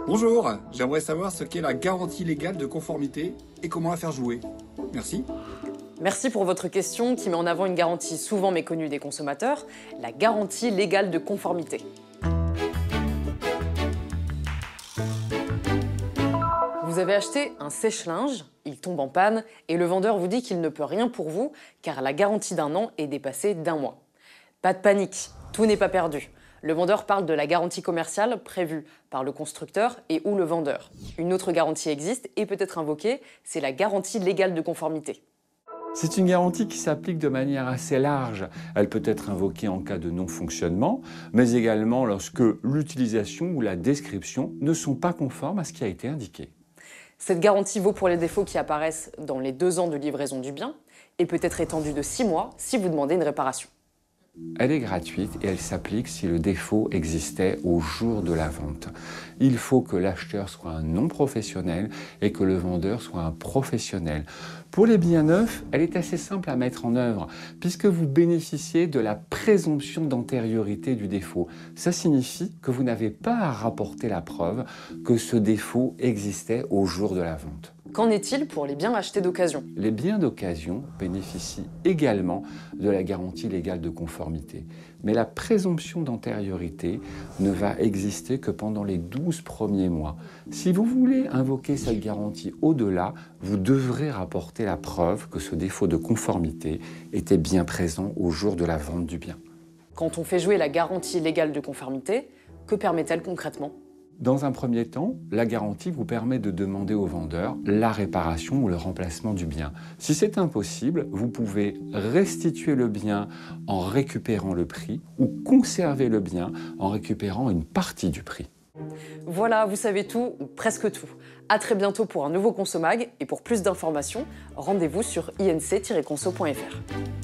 Bonjour, j'aimerais savoir ce qu'est la garantie légale de conformité et comment la faire jouer. Merci. Merci pour votre question qui met en avant une garantie souvent méconnue des consommateurs, la garantie légale de conformité. Vous avez acheté un sèche-linge, il tombe en panne et le vendeur vous dit qu'il ne peut rien pour vous car la garantie d'1 an est dépassée d'1 mois. Pas de panique, tout n'est pas perdu. Le vendeur parle de la garantie commerciale prévue par le constructeur et ou le vendeur. Une autre garantie existe et peut être invoquée, c'est la garantie légale de conformité. C'est une garantie qui s'applique de manière assez large. Elle peut être invoquée en cas de non-fonctionnement, mais également lorsque l'utilisation ou la description ne sont pas conformes à ce qui a été indiqué. Cette garantie vaut pour les défauts qui apparaissent dans les 2 ans de livraison du bien et peut être étendue de 6 mois si vous demandez une réparation. Elle est gratuite et elle s'applique si le défaut existait au jour de la vente. Il faut que l'acheteur soit un non-professionnel et que le vendeur soit un professionnel. Pour les biens neufs, elle est assez simple à mettre en œuvre puisque vous bénéficiez de la présomption d'antériorité du défaut. Ça signifie que vous n'avez pas à rapporter la preuve que ce défaut existait au jour de la vente. Qu'en est-il pour les biens achetés d'occasion? Les biens d'occasion bénéficient également de la garantie légale de conformité. Mais la présomption d'antériorité ne va exister que pendant les 12 premiers mois. Si vous voulez invoquer cette garantie au-delà, vous devrez rapporter la preuve que ce défaut de conformité était bien présent au jour de la vente du bien. Quand on fait jouer la garantie légale de conformité, que permet-elle concrètement? Dans un premier temps, la garantie vous permet de demander au vendeur la réparation ou le remplacement du bien. Si c'est impossible, vous pouvez restituer le bien en récupérant le prix ou conserver le bien en récupérant une partie du prix. Voilà, vous savez tout, ou presque tout. À très bientôt pour un nouveau Consomag et pour plus d'informations, rendez-vous sur inc-conso.fr.